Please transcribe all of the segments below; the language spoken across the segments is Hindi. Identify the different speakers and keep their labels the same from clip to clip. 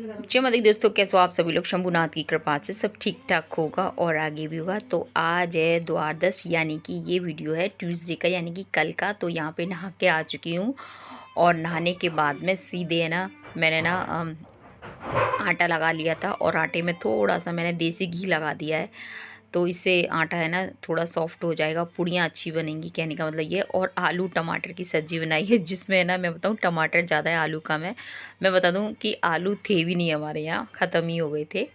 Speaker 1: जय माता दी दोस्तों, कैसे हो आप सभी लोग। शंभुनाथ की कृपा से सब ठीक ठाक होगा और आगे भी होगा। तो आज है द्वादश, यानी कि ये वीडियो है ट्यूसडे का, यानी कि कल का। तो यहाँ पे नहा के आ चुकी हूँ और नहाने के बाद में सीधे है ना, मैंने ना आटा लगा लिया था और आटे में थोड़ा सा मैंने देसी घी लगा दिया है। तो इससे आटा है ना थोड़ा सॉफ्ट हो जाएगा, पूड़ियाँ अच्छी बनेंगी, कहने का मतलब ये। और आलू टमाटर की सब्ज़ी बनाई है, जिसमें है ना मैं बताऊँ टमाटर ज़्यादा है आलू कम है। मैं बता दूँ कि आलू थे भी नहीं हमारे यहाँ, ख़त्म ही हो गए थे।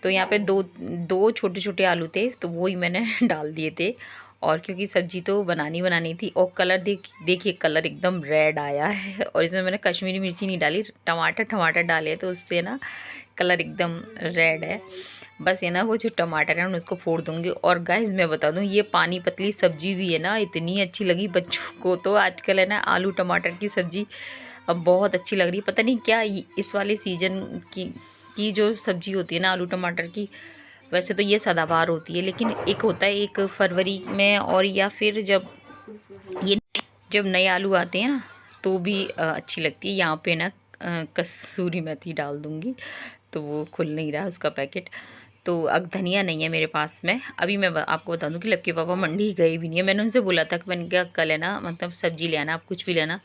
Speaker 1: तो यहाँ पे दो दो छोटे छोटे आलू थे, तो वो ही मैंने डाल दिए थे। और क्योंकि सब्ज़ी तो बनानी थी, और कलर देखिए कलर एकदम रेड आया है। और इसमें मैंने कश्मीरी मिर्ची नहीं डाली, टमाटर डाले, तो उससे ना कलर एकदम रेड है। बस ये ना वो जो टमाटर है ना उसको फोड़ दूंगी। और गाइस मैं बता दूं, ये पानी पतली सब्जी भी है ना, इतनी अच्छी लगी बच्चों को। तो आजकल है ना आलू टमाटर की सब्जी अब बहुत अच्छी लग रही है। पता नहीं क्या इस वाले सीजन की जो सब्जी होती है ना आलू टमाटर की, वैसे तो ये सदाबहार होती है, लेकिन एक होता है 1 फरवरी में, और या फिर जब नए आलू आते हैं ना तो भी अच्छी लगती है। यहाँ पे ना कसूरी मेथी डाल दूँगी, तो वो खुल नहीं रहा उसका पैकेट। तो अब धनिया नहीं है मेरे पास में। अभी मैं आपको बता दूं कि लक्की पापा मंडी गए भी नहीं है। मैंने उनसे बोला था कि मैंने क्या कल है ना मतलब सब्जी ले आना, आप कुछ भी लेना।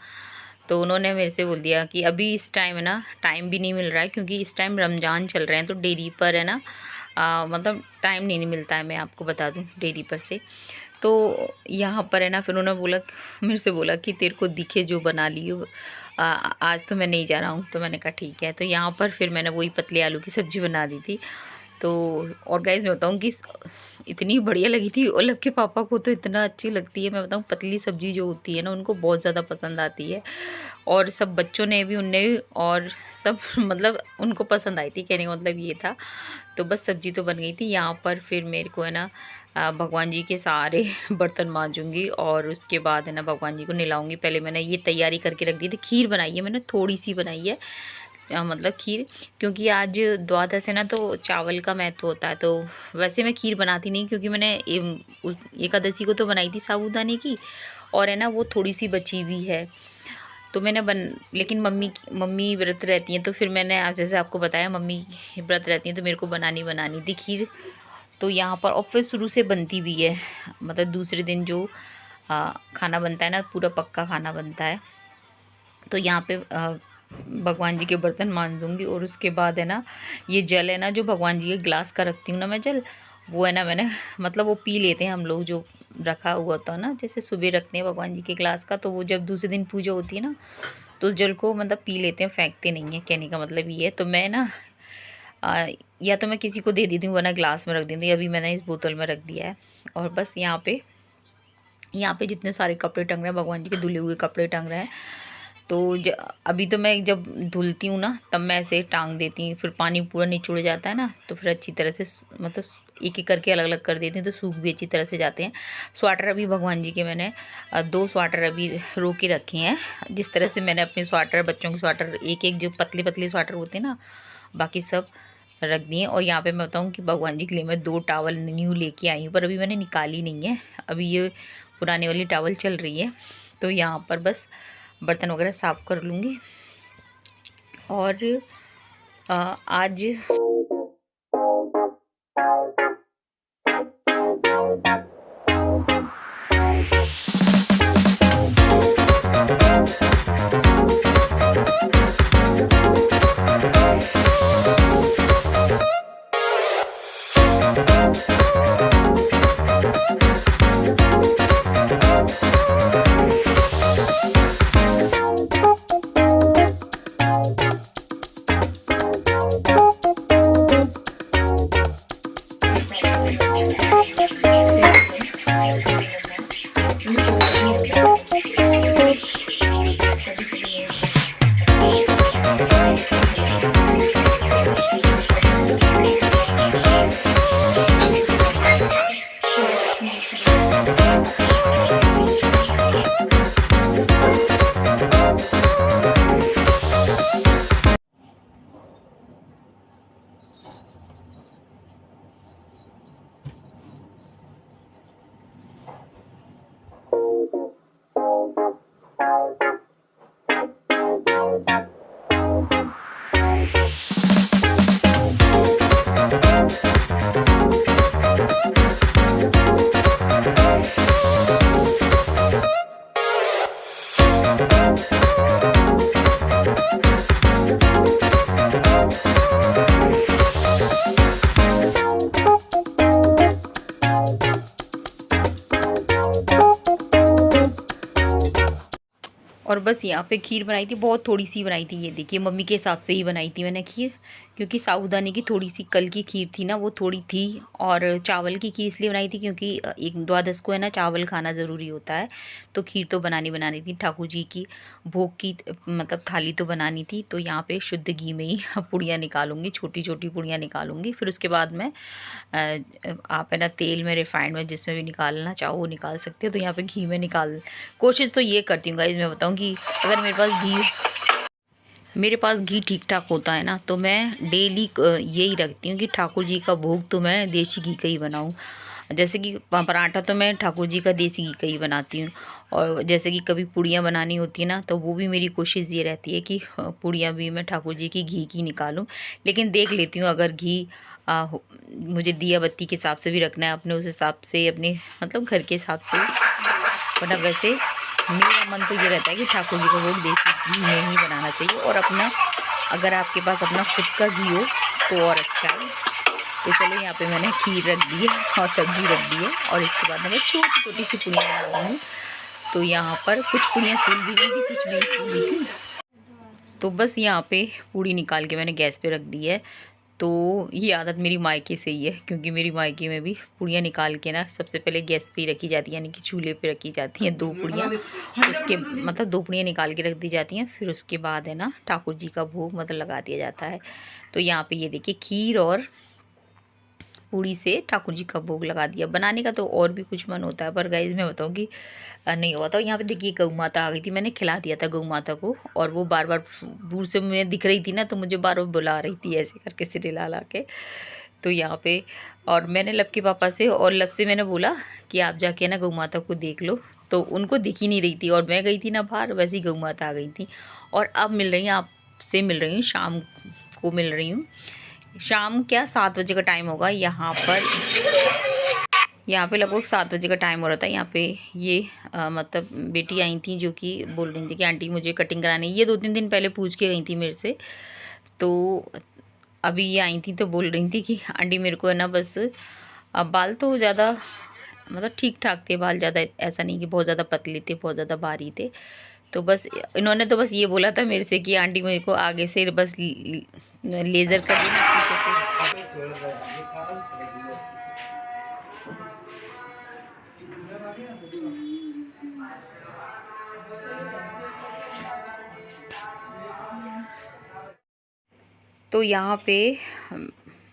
Speaker 1: तो उन्होंने मेरे से बोल दिया कि अभी इस टाइम है ना टाइम भी नहीं मिल रहा है, क्योंकि इस टाइम रमज़ान चल रहे हैं, तो डेयरी पर है ना मतलब टाइम नहीं मिलता है। मैं आपको बता दूँ डेयरी पर से। तो यहाँ पर है ना फिर उन्होंने बोला, मेरे से बोला कि तेरे को दिखे जो बना लियो, आज तो मैं नहीं जा रहा हूँ। तो मैंने कहा ठीक है। तो यहाँ पर फिर मैंने वही पतले आलू की सब्ज़ी बना दी थी। तो और गाइस मैं बताऊँ कि इतनी बढ़िया लगी थी, और लव के पापा को तो इतना अच्छी लगती है। मैं बताऊँ पतली सब्ज़ी जो होती है ना उनको बहुत ज़्यादा पसंद आती है, और सब बच्चों ने भी, उनने भी, और सब मतलब उनको पसंद आई थी, कहने का मतलब ये था। तो बस सब्ज़ी तो बन गई थी। यहाँ पर फिर मेरे को है ना भगवान जी के सारे बर्तन मांजूंगी, और उसके बाद है ना भगवान जी को नहलाऊंगी। पहले मैंने ये तैयारी करके रख दी थी। खीर बनाई है मैंने, थोड़ी सी बनाई है, मतलब खीर, क्योंकि आज द्वादश है ना तो चावल का महत्व होता है। तो वैसे मैं खीर बनाती नहीं, क्योंकि मैंने एकादशी को तो बनाई थी साबूदाने की, और है ना वो थोड़ी सी बची हुई है। तो मैंने लेकिन मम्मी व्रत रहती हैं, तो फिर मैंने आज जैसे आपको बताया मम्मी व्रत रहती हैं, तो मेरे को बनानी थी खीर। तो यहाँ पर और फिर शुरू से बनती भी है, मतलब दूसरे दिन जो खाना बनता है ना पूरा पक्का खाना बनता है। तो यहाँ पे भगवान जी के बर्तन मांज दूँगी, और उसके बाद है ना ये जल है ना जो भगवान जी के ग्लास का रखती हूँ ना मैं जल, वो है ना मैंने मतलब वो पी लेते हैं हम लोग, जो रखा हुआ होता है ना, जैसे सुबह रखते हैं भगवान जी के ग्लास का, तो वो जब दूसरे दिन पूजा होती है ना तो उस जल को मतलब पी लेते हैं, फेंकते नहीं हैं, कहने का मतलब ये है। तो मैं ना या तो मैं किसी को दे देती हूँ, वरना ग्लास में रख देती हूँ। अभी मैंने इस बोतल में रख दिया है। और बस यहाँ पे जितने सारे कपड़े टंग रहे हैं, भगवान जी के धुले हुए कपड़े टंग रहे हैं। तो अभी तो मैं जब धुलती हूँ ना तब मैं ऐसे टांग देती हूँ, फिर पानी पूरा निचुड़ जाता है ना, तो फिर अच्छी तरह से मतलब एक एक करके अलग अलग कर देती हूँ, तो सूख भी अच्छी तरह से जाते हैं। स्वेटर अभी भगवान जी के मैंने 2 स्वेटर अभी रो के रखे हैं। जिस तरह से मैंने अपने स्वेटर, बच्चों के स्वेटर, एक एक जो पतले पतले स्वेटर होते हैं ना, बाकी सब रख दिए। और यहाँ पे मैं बताऊँ कि भगवान जी के लिए मैं 2 टावल न्यू लेके आई हूँ, पर अभी मैंने निकाली नहीं है, अभी ये पुरानी वाली टावल चल रही है। तो यहाँ पर बस बर्तन वगैरह साफ़ कर लूँगी। और आज बस यहाँ पे खीर बनाई थी, बहुत थोड़ी सी बनाई थी। ये देखिए मम्मी के हिसाब से ही बनाई थी मैंने खीर, क्योंकि साबूदाने की थोड़ी सी कल की खीर थी ना, वो थोड़ी थी। और चावल की खीर इसलिए बनाई थी क्योंकि एक द्वादश को है ना चावल खाना ज़रूरी होता है। तो खीर तो बनानी थी, ठाकुर जी की भोग की मतलब थाली तो बनानी थी। तो यहाँ पे शुद्ध घी में ही पुड़ियाँ निकालूंगी, छोटी छोटी पुड़ियाँ निकालूंगी। फिर उसके बाद में आप है ना तेल में, रिफाइंड में, जिसमें भी निकालना चाहो वो निकाल सकते हो। तो यहाँ पे घी में कोशिश तो ये करती हूँ गाइस, मैं बताऊँ कि अगर मेरे पास घी ठीक ठाक होता है ना, तो मैं डेली यही रखती हूँ कि ठाकुर जी का भोग तो मैं देसी घी का ही बनाऊँ। जैसे कि पराठा तो मैं ठाकुर जी का देसी घी का ही बनाती हूँ। और जैसे कि कभी पूड़ियाँ बनानी होती है ना, तो वो भी मेरी कोशिश ये रहती है कि पूड़ियाँ भी मैं ठाकुर जी की घी की निकालूं। लेकिन देख लेती हूँ अगर घी मुझे दिया बत्ती के हिसाब से भी रखना है, अपने उस हिसाब से, अपने मतलब घर के हिसाब से। वरना वैसे मेरा मन तो ये रहता है कि ठाकुर जी का भोग देसी घी में ही बनाना चाहिए। और अपना अगर आपके पास अपना खुद का घी हो तो और अच्छा है। तो चलो यहाँ पे मैंने खीर रख दी है और सब्जी रख दी है, और इसके बाद मैं छोटी छोटी सी पुड़ियाँ बना दूँगी। तो यहाँ पर कुछ पुड़ियाँ फूल भी गई थी, कुछ नहीं फूली थी। तो बस यहाँ पे पूड़ी निकाल के मैंने गैस पे रख दी है। तो ये आदत मेरी मायके से ही है, क्योंकि मेरी मायके में भी पूड़ियाँ निकाल के ना सबसे पहले गैस पे ही रखी जाती है, यानी कि चूल्हे पे रखी जाती हैं 2 पूड़ियाँ। उसके मतलब 2 पूड़ियाँ निकाल के रख दी जाती हैं, फिर उसके बाद है ना ठाकुर जी का भोग मतलब लगा दिया जाता है। तो यहाँ पे ये देखिए खीर और पूड़ी से ठाकुर जी का भोग लगा दिया। बनाने का तो और भी कुछ मन होता है, पर गाइस मैं बताऊँ कि नहीं हुआ था। यहाँ पे देखिए गऊ माता आ गई थी, मैंने खिला दिया था गऊ माता को, और वो बार बार दूर से मैं दिख रही थी ना, तो मुझे बार बार बुला रही थी ऐसे करके सिरे ला के। तो यहाँ पे और मैंने लब के पापा से और लब से मैंने बोला कि आप जाके ना गऊ माता को देख लो। तो उनको दिख ही नहीं रही थी, और मैं गई थी ना बाहर, वैसे ही गऊ माता आ गई थी। और अब मिल रही हैं, आपसे मिल रही हूँ, शाम को मिल रही हूँ। शाम क्या 7 बजे का टाइम होगा यहाँ पर। यहाँ पे लगभग 7 बजे का टाइम हो रहा था। यहाँ पे ये मतलब बेटी आई थी, जो कि बोल रही थी कि आंटी मुझे कटिंग करानी है। ये 2-3 दिन पहले पूछ के गई थी मेरे से। तो अभी ये आई थी तो बोल रही थी कि आंटी मेरे को है ना बस बाल तो ज़्यादा मतलब ठीक ठाक थे बाल, ज़्यादा ऐसा नहीं कि बहुत ज़्यादा पतले थे, बहुत ज़्यादा भारी थे। तो बस इन्होंने तो बस ये बोला था मेरे से कि आंटी मेरे को आगे से बस लेज़र कर देना पीछे से। तो यहाँ पे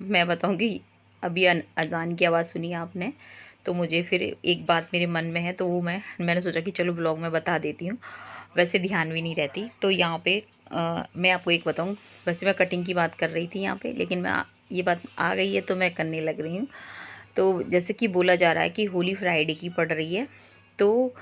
Speaker 1: मैं बताऊँगी, अभी अज़ान की आवाज़ सुनी आपने, तो मुझे फिर एक बात मेरे मन में है, तो वो मैंने सोचा कि चलो ब्लॉग में बता देती हूँ। वैसे ध्यान भी नहीं रहती। तो यहाँ पे मैं आपको एक बताऊँ, वैसे मैं कटिंग की बात कर रही थी यहाँ पे, लेकिन ये बात आ गई है तो मैं करने लग रही हूँ। तो जैसे कि बोला जा रहा है कि होली फ्राइडे की पड़ रही है, तो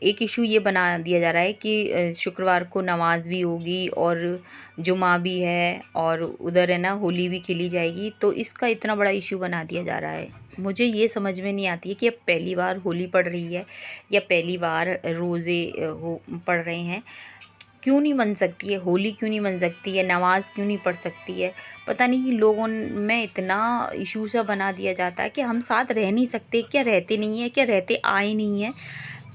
Speaker 1: एक इशू ये बना दिया जा रहा है कि शुक्रवार को नमाज भी होगी और जुमा भी है, और उधर है ना होली भी खेली जाएगी। तो इसका इतना बड़ा इशू बना दिया जा रहा है। मुझे ये समझ में नहीं आती है कि अब पहली बार होली पड़ रही है, या पहली बार रोज़े पड़ रहे हैं। क्यों नहीं बन सकती है होली, क्यों नहीं बन सकती है नमाज़, क्यों नहीं पढ़ सकती है? पता नहीं कि लोगों में इतना इशू सा बना दिया जाता है कि हम साथ रह नहीं सकते, क्या रहते नहीं हैं, क्या रहते आए नहीं हैं।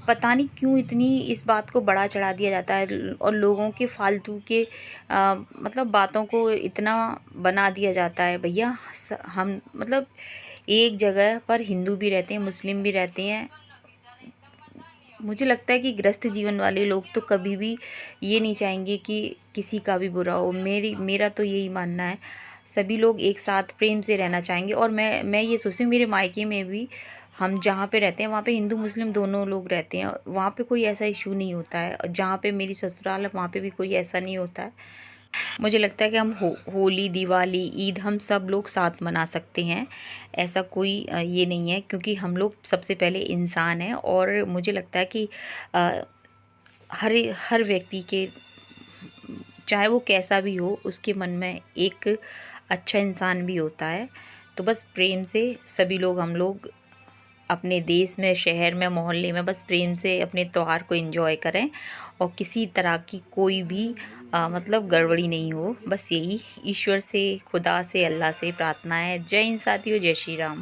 Speaker 1: पता नहीं क्यों इतनी इस बात को बड़ा चढ़ा दिया जाता है, और लोगों के फालतू के मतलब बातों को इतना बना दिया जाता है। भैया हम मतलब एक जगह पर हिंदू भी रहते हैं, मुस्लिम भी रहते हैं। मुझे लगता है कि गृहस्थ जीवन वाले लोग तो कभी भी ये नहीं चाहेंगे कि किसी का भी बुरा हो। मेरा तो यही मानना है, सभी लोग एक साथ प्रेम से रहना चाहेंगे। और मैं ये सोचती हूँ, मेरे मायके में भी हम जहाँ पे रहते हैं वहाँ पे हिंदू मुस्लिम दोनों लोग रहते हैं, वहाँ पे कोई ऐसा इशू नहीं होता है। और जहाँ पे मेरी ससुराल है वहाँ पे भी कोई ऐसा नहीं होता है। मुझे लगता है कि हम होली, दिवाली, ईद हम सब लोग साथ मना सकते हैं। ऐसा कोई ये नहीं है, क्योंकि हम लोग सबसे पहले इंसान हैं। और मुझे लगता है कि अ, हर व्यक्ति के, चाहे वो कैसा भी हो, उसके मन में एक अच्छा इंसान भी होता है। तो बस प्रेम से सभी लोग, हम लोग अपने देश में, शहर में, मोहल्ले में बस प्रेम से अपने त्यौहार को एंजॉय करें, और किसी तरह की कोई भी मतलब गड़बड़ी नहीं हो। बस यही ईश्वर से, खुदा से, अल्लाह से प्रार्थना है। जय हिंद साथियों, जय श्री राम।